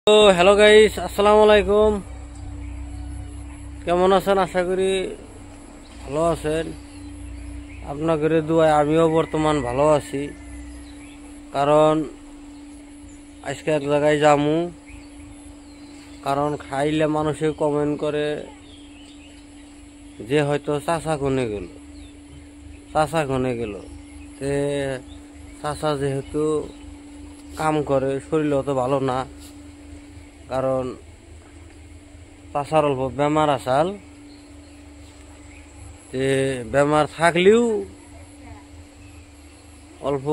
তো hello guys, আসসালামু আলাইকুম। কেমন আছেন? আশা করি ভালো আছেন। আপনাদের দোয়ায় আমিও বর্তমান ভালো আছি। কারণ আজকে এক জায়গায় যামু, কারণ খাইলে মানুষে কমেন্ট করে যে হয়তো চাচা কনে গেল তে চাচা যেহেতু কাম করে, শরীর অত ভালো না, কারণ চাচার অল্প বেমার আসাল, তে বেমার থাকলেও অল্প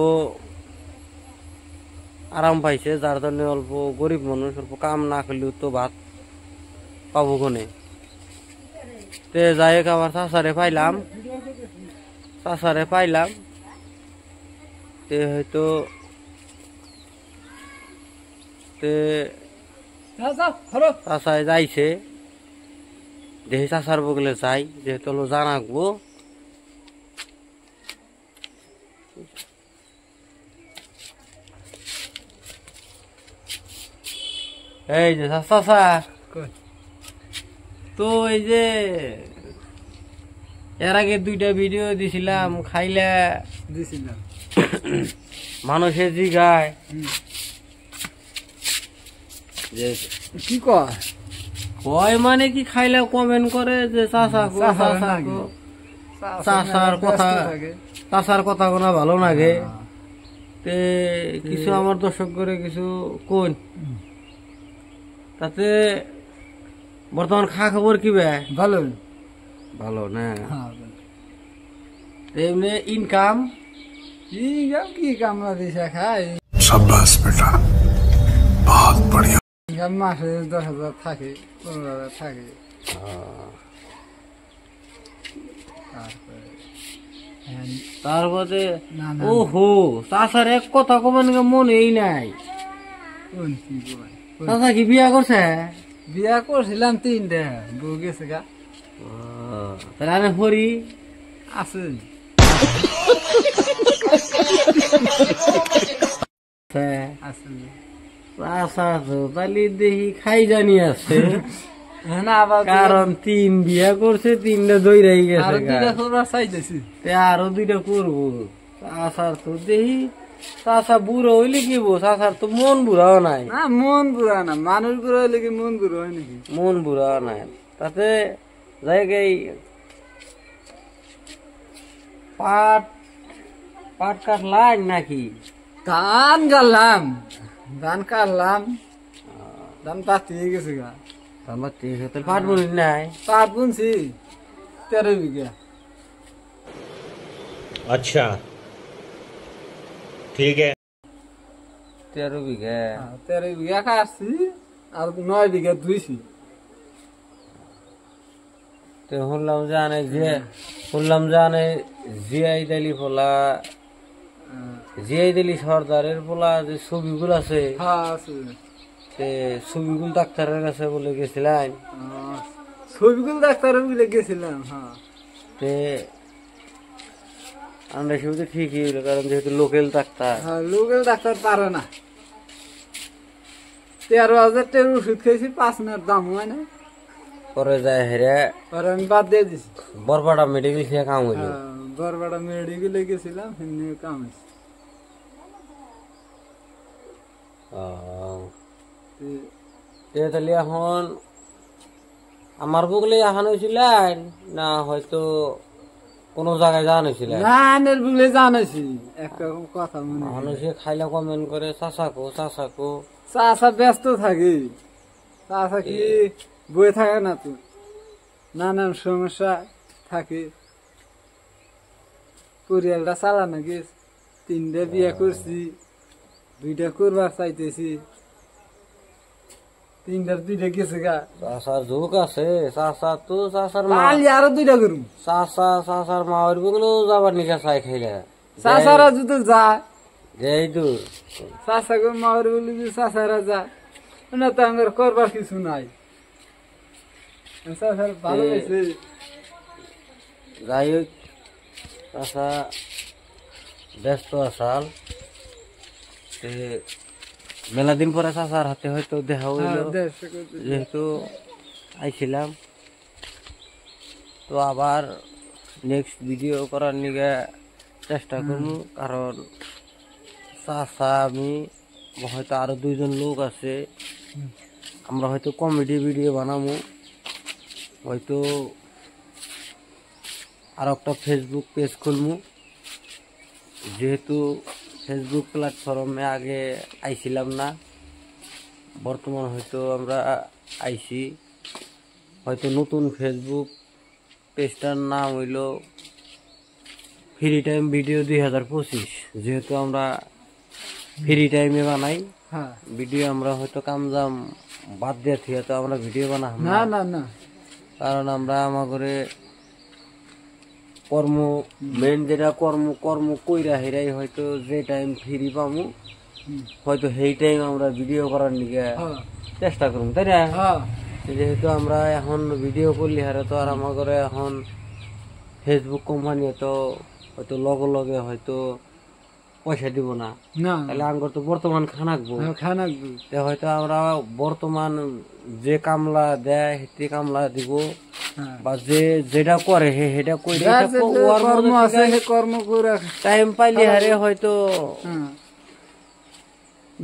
আরাম পাইছে, যার জন্য অল্প গরিব মানুষ অল্প কাম না করলেও তো ভাত পাবো কোনে। তে যাই হোক, আমার চাচারে পাইলাম তে হয়তো চাচায় যাইছে, দেখি চাচার বগলে যাই, যেহেতু জানাকবো। এই যে চাচা, তো এই যে এর আগে 2টা ভিডিও দিছিলাম, খাইলে মানুষের জিগায় যে কি কয় মানে কি খাইলে কমেন্ট করে যে চাচার কথা কোনা ভালো লাগে। তে কিছু আমার দর্শক করে কিছু কোন তাতে বর্তমান খা খবর কি ভালো ভালো না? এমনি ইনকাম কি কামরা দিছে খাই शाबाश बेटा बहुत बढ़िया। মাসে 10,000 থাকে, 15,000 থাকে। তারপরে ওহো চাচার এক কথা কমেন মনেই নাই। চাচা কি বিয়া করছে? বিয়া করছিলাম 3টা, বউ গেছে গা। তাহলে হরি আছে তাহলে দেখি খাই জানি আছে, কারণ 3 বিয়া করছে, 3টা দইরাই গেছে, আরো 2টা করবো। চাচার তো দেখি চাচা বুড়ো হইলে কি বো, চাচার তো মন বুড়াও নাই। মন বুড়া না, মানুষ বুড়া হইলে কি মন বুড়ো হয় নাকি? মন বুড়াও নাই। তাতে জায়গায় পাট কাটলাম নাকি? ধান কাটলাম, ধান পাতিয়ে গেছে গা। পাট বুনি নাই? পাট বুনছি 13 বিঘা। अच्छा ठीक है। 13 বিঘা? 13 বিঘা কাটছি, আর 9 বিঘা ধুইছি। তো শুনলাম জানে জিয়াই দিলি সর্দারের পোলা যে ছবিগুল আছে, ছবিগুল ডাক্তারের কাছে বলে গেছিলেন? ছবিগুল ডাক্তার বলে গেছিলাম। আমরা সেটা ঠিকই হইলো, কারণ যেহেতু লোকাল ডাক্তার পারে না। 13,000 টাকার ওষুধ খেয়েছি, 5 মিনিট দাম হয় না। পরে যায় হেরে, পরে আমি বাদ দিয়ে দিছি। বরপাড়া মেডিকেল খেয়ে কাম হইলো। বরপাড়া মেডিকেলে গেছিলাম, সেখানে কাম হয়েছে। তাহলে এখন আমার বগলে এখন হয়েছিল না, হয়তো কোন জায়গায় জান হয়েছিল? বলে জানাইছি একটা কথা মনে মানুষে খাইলে কমেন্ট করে চাচাকো। চাচা ব্যস্ত থাকে, চাচা কি বয়ে থাকে না, তো নানান সমস্যা থাকে, পরিবারটা চালানো গেছে। 3টা বিয়ে করছি, 2টা করবার চাইতেছি, 3টার 2টা গেছে গা। চাচার ঝোঁক আছে, চাচার আরো 2টা করুন। চাচার মায়ের বগলেও যাবার নিকা চাই খাইলে চাচারা যদি যায়, যেই দূর চাচাকে মায়ের বলি যে চাচারা যায় না, তো আমার করবার কিছু নাই। চাচার ভালো হয়েছে। যাই হোক, চাচা ব্যস্ত আসাল, মেলা দিন পরে চাচার হাতে হয়তো দেখা হইলো, যেহেতু আইছিলাম। তো আবার নেক্সট ভিডিও করার নিগে চেষ্টা করবো, কারণ চাচা আমি হয়তো আরো 2 জন লোক আছে, আমরা হয়তো কমেডি ভিডিও বানাবো, হয়তো আর একটা ফেসবুক পেজ খুলবো, যেহেতু ফেসবুক প্ল্যাটফর্মে আগে আইছিলাম না, বর্তমান হয়তো আমরা আইছি। হয়তো নতুন ফেসবুক পেজটার নাম হইল ফ্রি টাইম ভিডিও 2025, যেহেতু আমরা ফ্রি টাইমে বানাই ভিডিও, আমরা হয়তো কামজাম বাদ দিয়ে থিয়ে তো আমরা ভিডিও বানাই না না না, কারণ আমরা আমাগরে কর্ম মেন যেটা কর্ম কইরা হেরাই হয়তো যে টাইম ফ্রি পাবো হয়তো সেই টাইম আমরা ভিডিও করার নিকে চেষ্টা করুন, তাই না? যেহেতু আমরা এখন ভিডিও করলি হারে তো আর আমাগরে এখন ফেসবুক কোম্পানি তো হয়তো লগে লগে হয়তো পয়সা দিব না, তাহলে আঙ্গর তো বর্তমান খানাকবো, হয়তো আমরা বর্তমান যে কামলা দেয় সেটি কামলা দিব, বা যে যেটা করে সেটা কইরা টাইম পাইলে হারে হয়তো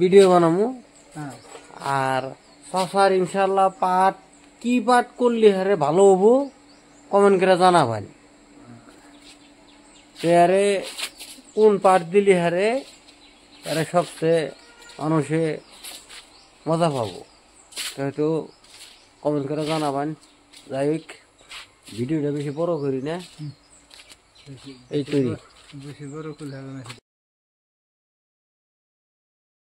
ভিডিও বানাবো। আর চাচার ইনশাল্লাহ কি পাঠ করলে হারে ভালো হবো কমেন্ট করে জানাবেন, আরে কোন পাঠ দিলে হারে আরে সবচেয়ে মানুষে মজা পাবো, হয়তো কমেন্ট করে জানাবেন। যাই হোক, ভিডিওটা বেশি বড় করি না, এই তৈরি বেশি বড় করলে হবে না।